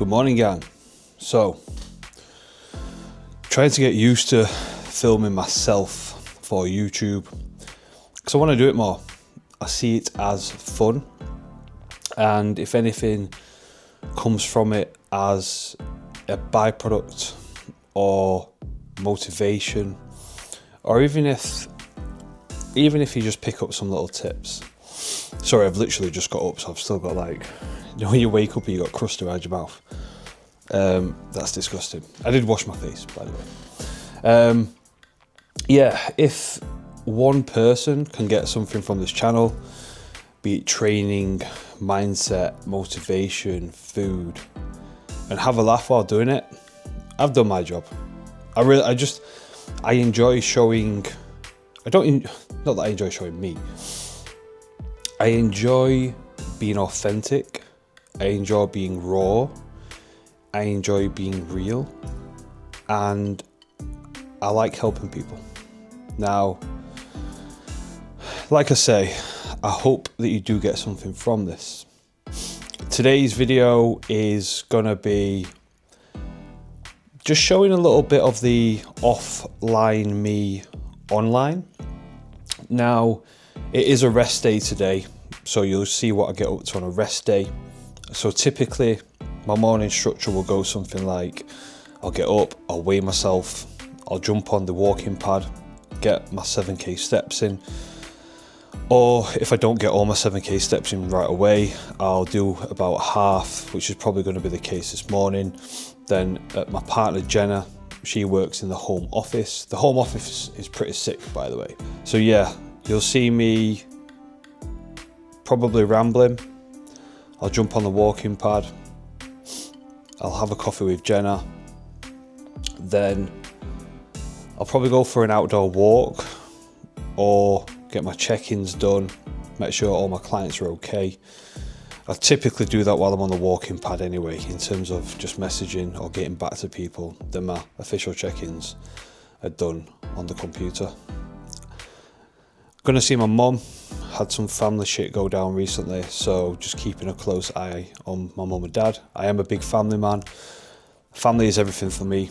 Good morning, gang. So, trying to get used to filming myself for YouTube because I want to do it more. I see it as fun, and if anything comes from it as a byproduct or motivation, or even if you just pick up some little tips. Sorry, I've literally just got up, so I've still got when you wake up and you got crust around your mouth. That's disgusting. I did wash my face, by the way. If one person can get something from this channel, be it training, mindset, motivation, food, and have a laugh while doing it, I've done my job. I enjoy showing. Not that I enjoy showing me. I enjoy being authentic. I enjoy being raw. I enjoy being real, and I like helping people. Now, like I say, I hope that you do get something from this. Today's video is gonna be just showing a little bit of the offline me online. Now, it is a rest day today, so you'll see what I get up to on a rest day. So typically, my morning structure will go something like, I'll get up, I'll weigh myself, I'll jump on the walking pad, get my 7k steps in, or if I don't get all my 7k steps in right away, I'll do about half, which is probably going to be the case this morning. Then my partner Jenna, she works in the home office. The home office is pretty sick, by the way. So yeah, you'll see me probably rambling. I'll jump on the walking pad, I'll have a coffee with Jenna, then I'll probably go for an outdoor walk or get my check-ins done, make sure all my clients are okay. I typically do that while I'm on the walking pad anyway, in terms of just messaging or getting back to people. Then my official check-ins are done on the computer. Gonna see my mum. Had some family shit go down recently, so just keeping a close eye on my mum and dad. I am a big family man. Family is everything for me.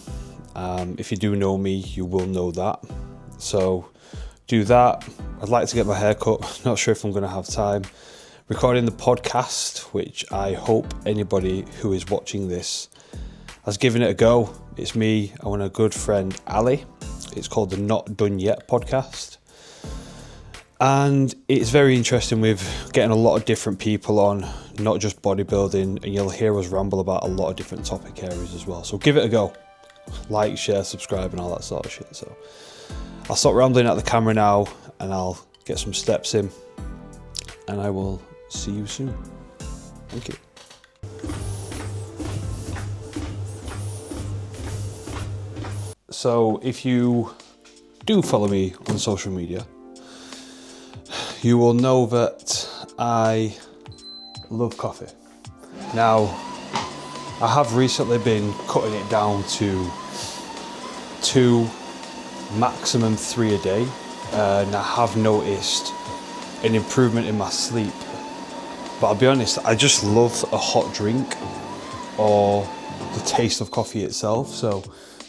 If you do know me, you will know that. So do that. I'd like to get my hair cut. Not sure if I'm going to have time. Recording the podcast, which I hope anybody who is watching this has given it a go. It's me and a good friend, Ali. It's called the Not Done Yet podcast. And it's very interesting with getting a lot of different people on, not just bodybuilding, and you'll hear us ramble about a lot of different topic areas as well. So give it a go. Like, share, subscribe, and all that sort of shit. So I'll stop rambling at the camera now, and I'll get some steps in, and I will see you soon. Thank you. So if you do follow me on social media, you will know that I love coffee. Now, I have recently been cutting it down to 2, maximum 3 a day, and I have noticed an improvement in my sleep. But I'll be honest, I just love a hot drink or the taste of coffee itself. So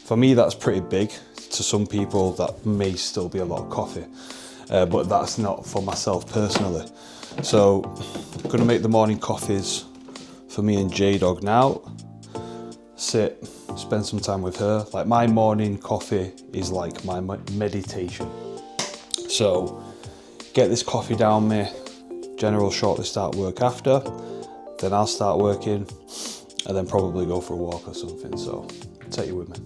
for me, that's pretty big. To some people, that may still be a lot of coffee. But that's not for myself personally. So I'm gonna make the morning coffees for me and J-Dog now. Sit, spend some time with her. Like, my morning coffee is like my meditation. So get this coffee down me. Jenna will shortly start work after. Then I'll start working and then probably go for a walk or something. So take you with me.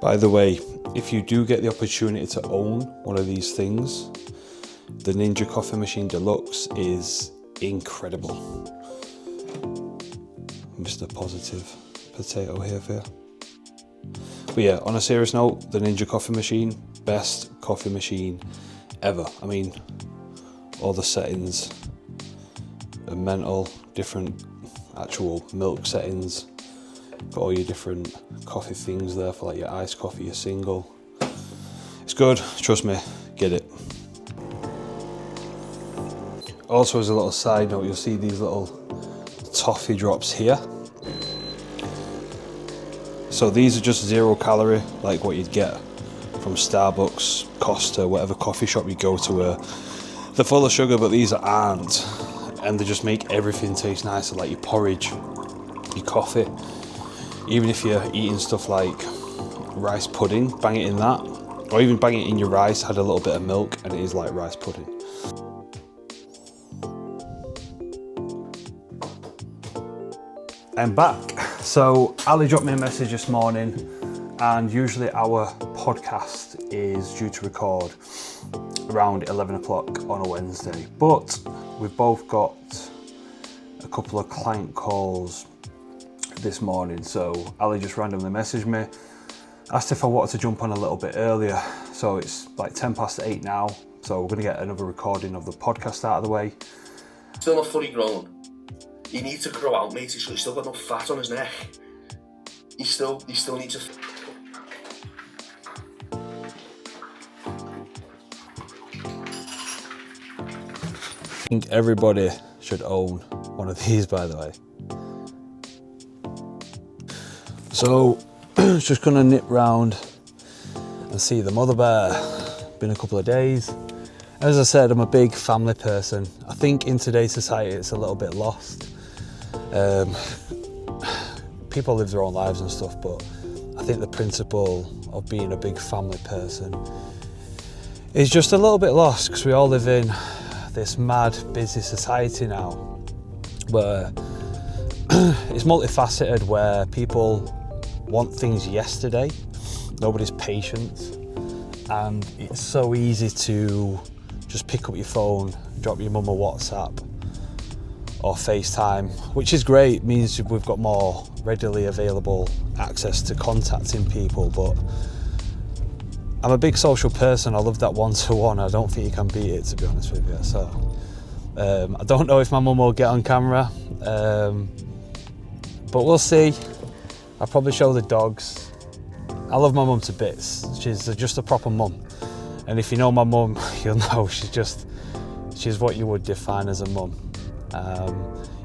By the way, if you do get the opportunity to own one of these things, the Ninja Coffee Machine Deluxe is incredible. Mr. Positive Potato here for you. But yeah, on a serious note, the Ninja Coffee Machine, best coffee machine ever. I mean, all the settings are mental, different actual milk settings. Got all your different coffee things there for like your iced coffee, your single. It's good, trust me, get it. Also, as a little side note, you'll see these little toffee drops here. So these are just 0 calorie, like what you'd get from Starbucks, Costa, whatever coffee shop you go to. They're full of sugar, but these aren't, and they just make everything taste nicer, like your porridge, your coffee. Even if you're eating stuff like rice pudding, bang it in that, or even bang it in your rice, add a little bit of milk, and it is like rice pudding. I'm back. So Ali dropped me a message this morning, and usually our podcast is due to record around 11 o'clock on a Wednesday, but we've both got a couple of client calls this morning. So Ali just randomly messaged me, asked if I wanted to jump on a little bit earlier. So it's like 8:10 now, so we're gonna get another recording of the podcast out of the way. Still not fully grown. He needs to grow out, mate. He's still got no fat on his neck. He still needs to. I think everybody should own one of these, by the way. So, just gonna nip round and see the mother bear. Been a couple of days. As I said, I'm a big family person. I think in today's society it's a little bit lost. People live their own lives and stuff, but I think the principle of being a big family person is just a little bit lost, because we all live in this mad, busy society now where it's multifaceted, where people want things yesterday, nobody's patient, and it's so easy to just pick up your phone, drop your mum a WhatsApp or FaceTime, which is great, means we've got more readily available access to contacting people, but I'm a big social person. I love that one-to-one. I don't think you can beat it, to be honest with you. So I don't know if my mum will get on camera, but we'll see. I'll probably show the dogs. I love my mum to bits. She's just a proper mum. And if you know my mum, you'll know she's what you would define as a mum.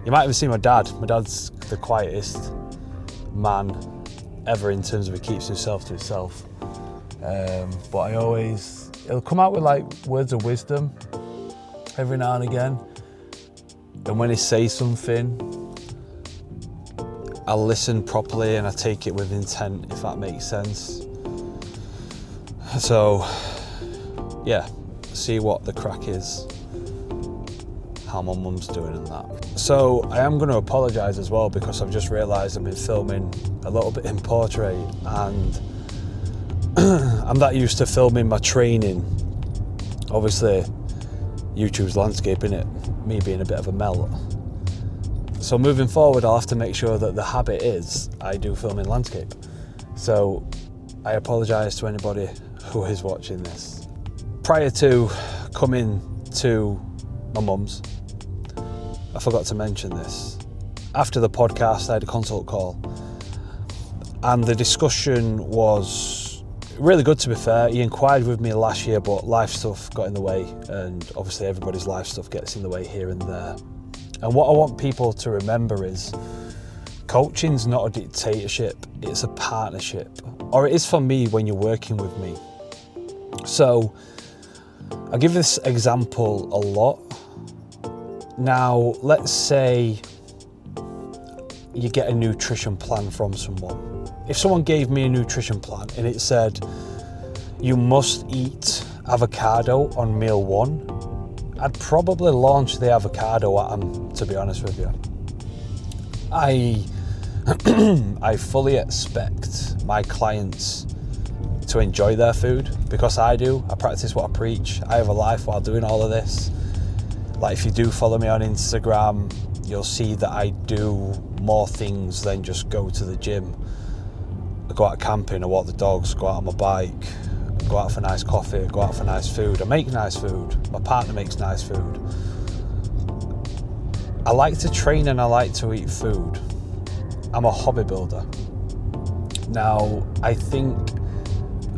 You might even see my dad. My dad's the quietest man ever in terms of he keeps himself to himself. But he'll come out with like words of wisdom every now and again. And when he says something, I'll listen properly and I take it with intent, if that makes sense. So, yeah, see what the crack is, how my mum's doing and that. So I am going to apologise as well, because I've just realised I've been filming a little bit in portrait, and I'm that used to filming my training. Obviously, YouTube's landscape, innit? Me being a bit of a melt. So moving forward, I'll have to make sure that the habit is I do film in landscape. So I apologise to anybody who is watching this. Prior to coming to my mum's, I forgot to mention this. After the podcast, I had a consult call, and the discussion was really good, to be fair. He inquired with me last year, but life stuff got in the way, and obviously everybody's life stuff gets in the way here and there. And what I want people to remember is coaching's not a dictatorship, it's a partnership. Or it is for me when you're working with me. So I give this example a lot. Now, let's say you get a nutrition plan from someone. If someone gave me a nutrition plan and it said, you must eat avocado on meal 1, I'd probably launch the avocado at them, to be honest with you. I fully expect my clients to enjoy their food, because I do. I practice what I preach. I have a life while doing all of this. Like, if you do follow me on Instagram, you'll see that I do more things than just go to the gym. I go out camping, I walk the dogs, go out on my bike, go out for nice coffee, go out for nice food. I make nice food. My partner makes nice food. I like to train and I like to eat food. I'm a hobby builder. Now, I think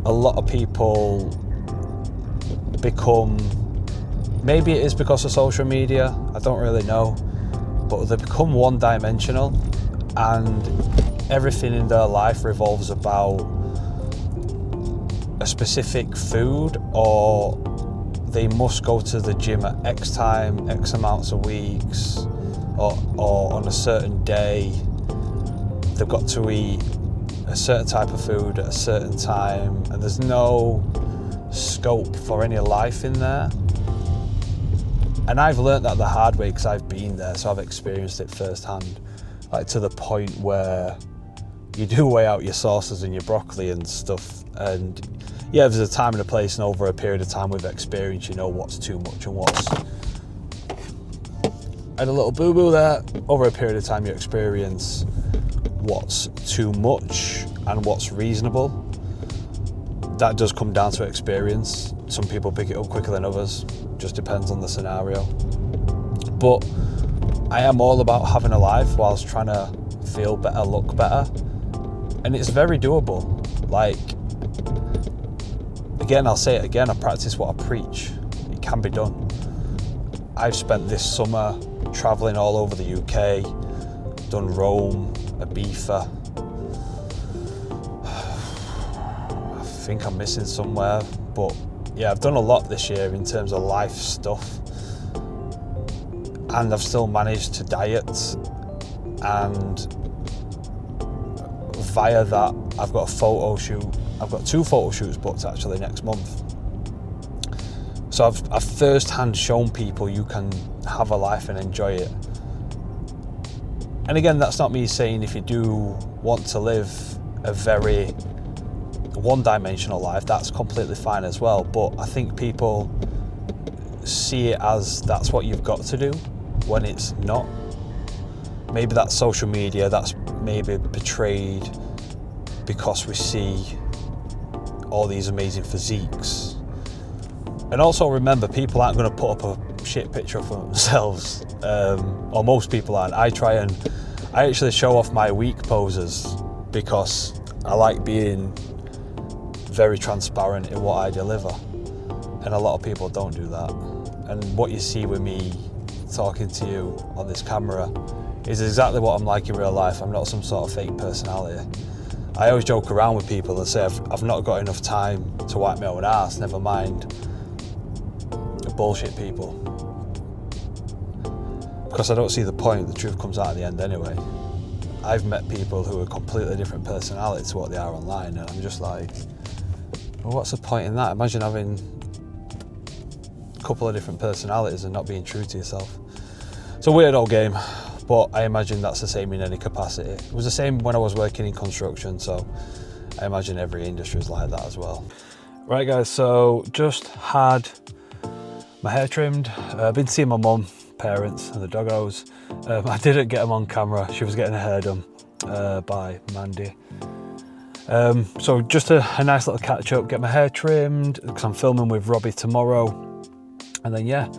a lot of people become, maybe it is because of social media, I don't really know, but they become one-dimensional, and everything in their life revolves about a specific food, or they must go to the gym at X time, X amounts of weeks, or on a certain day they've got to eat a certain type of food at a certain time, and there's no scope for any life in there. And I've learnt that the hard way because I've been there, so I've experienced it firsthand, like to the point where you do weigh out your sauces and your broccoli and stuff, and yeah, there's a time and a place, and over a period of time with experience you know what's too much and what's... I had a little boo-boo there. Over a period of time you experience what's too much and what's reasonable. That does come down to experience. Some people pick it up quicker than others, just depends on the scenario. But I am all about having a life whilst trying to feel better, look better, and it's very doable. Like, again, I'll say it again, I practice what I preach. It can be done. I've spent this summer travelling all over the UK, done Rome, Ibiza. I think I'm missing somewhere, but yeah, I've done a lot this year in terms of life stuff, and I've still managed to diet, and via that I've got a photo shoot. I've got 2 photo shoots booked actually next month. So I've first-hand shown people you can have a life and enjoy it. And again, that's not me saying if you do want to live a very one-dimensional life, that's completely fine as well. But I think people see it as that's what you've got to do when it's not. Maybe that's social media, that's maybe portrayed because we see all these amazing physiques. And also remember, people aren't going to put up a shit picture of themselves, or most people aren't. I actually show off my weak poses because I like being very transparent in what I deliver, and a lot of people don't do that. And what you see with me talking to you on this camera is exactly what I'm like in real life. I'm not some sort of fake personality. I always joke around with people and say I've not got enough time to wipe my own ass, never mind bullshit people. Because I don't see the point, the truth comes out at the end anyway. I've met people who are completely different personality to what they are online, and I'm just like, well, what's the point in that? Imagine having a couple of different personalities and not being true to yourself. It's a weird old game, but I imagine that's the same in any capacity. It was the same when I was working in construction, so I imagine every industry is like that as well. Right guys, so just had my hair trimmed. I've been seeing my mum, parents and the doggos. I didn't get them on camera. She was getting her hair done by Mandy. So just a nice little catch up, get my hair trimmed because I'm filming with Robbie tomorrow. And then yeah,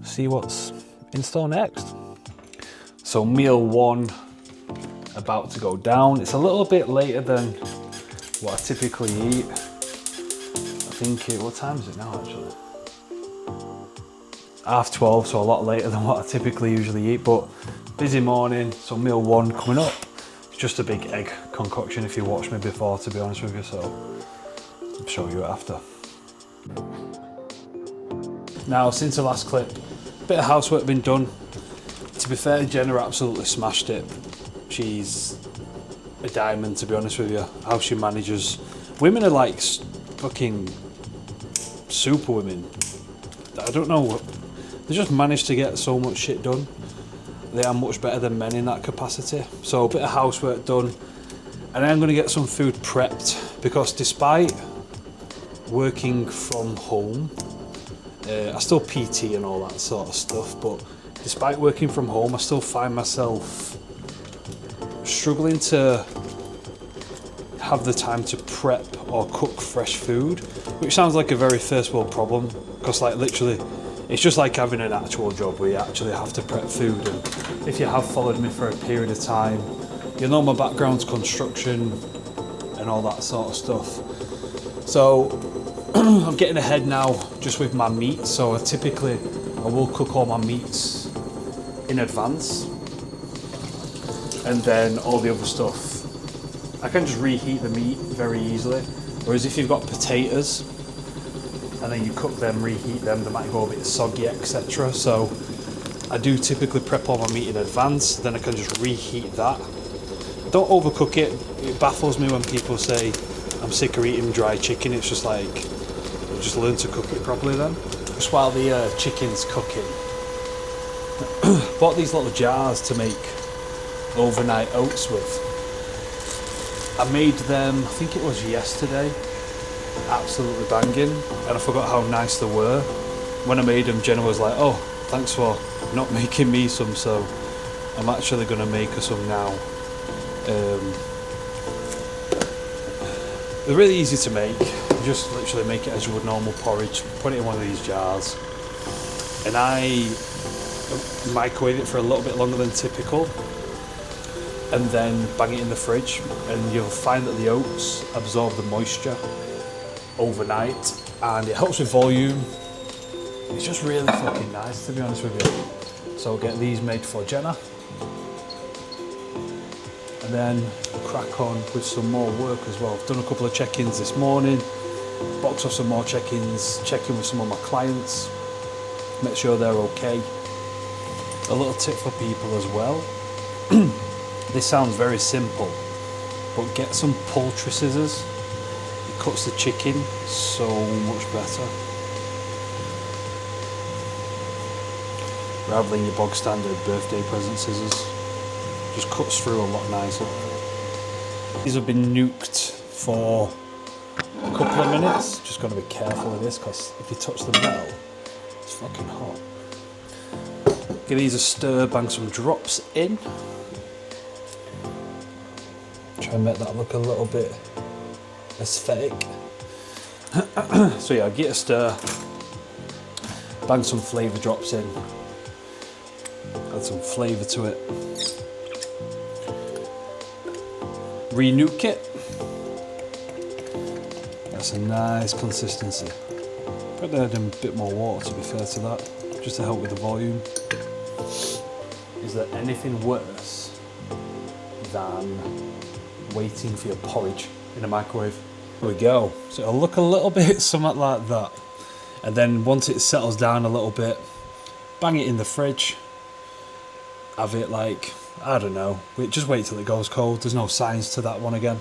see what's in store next. So meal 1 about to go down. It's a little bit later than what I typically eat. I think what time is it now actually? 12:30, so a lot later than what I typically usually eat, but busy morning. So meal 1 coming up. It's just a big egg concoction if you watched me before, to be honest with you, so I'll show you it after. Now, since the last clip, a bit of housework been done. To be fair, Jenna absolutely smashed it. She's a diamond, to be honest with you, how she manages. Women are like fucking super women. I don't know, they just manage to get so much shit done. They are much better than men in that capacity. So a bit of housework done, and I'm going to get some food prepped, because despite working from home, I still PT and all that sort of stuff, but despite working from home, I still find myself struggling to have the time to prep or cook fresh food, which sounds like a very first world problem, because like literally it's just like having an actual job where you actually have to prep food. And if you have followed me for a period of time, you know my background's construction and all that sort of stuff. So I'm getting ahead now just with my meat. So I will cook all my meats in advance. and then all the other stuff. I can just reheat the meat very easily. Whereas if you've got potatoes and then you cook them, reheat them, they might go a bit soggy, etc. So I do typically prep all my meat in advance, then I can just reheat that. Don't overcook it. It baffles me when people say I'm sick of eating dry chicken. It's just like, just learn to cook it properly then. Just while the chicken's cooking, bought these little jars to make overnight oats with. I made them, I think it was yesterday, absolutely banging, and I forgot how nice they were. When I made them, Jenna was like, oh, thanks for not making me some, so I'm actually going to make her some now. They're really easy to make. You just literally make it as you would normal porridge, put it in one of these jars, and I microwave it for a little bit longer than typical, and then bang it in the fridge, and you'll find that the oats absorb the moisture overnight, and it helps with volume. It's just really fucking nice, to be honest with you. So I'll get these made for Jenna, and then crack on with some more work as well. I've done a couple of check-ins this morning, box off some more check-ins, check in with some of my clients, make sure they're okay. A little tip for people as well. This sounds very simple, but get some poultry scissors. It cuts the chicken so much better, rather than your bog standard birthday present scissors. Just cuts through a lot nicer. These have been nuked for a couple of minutes. Just got to be careful with this, because if you touch the metal, it's fucking hot. Give these a stir, bang some drops in. Try and make that look a little bit aesthetic. So yeah, get a stir, bang some flavour drops in, add some flavour to it. Re-nuke it. That's a nice consistency. Probably add in a bit more water, to be fair to that, just to help with the volume. Is there anything worse than waiting for your porridge in a microwave? There we go. So it'll look a little bit something like that. And then once it settles down a little bit, bang it in the fridge. Have it like, I don't know, just wait till it goes cold. There's no science to that one again.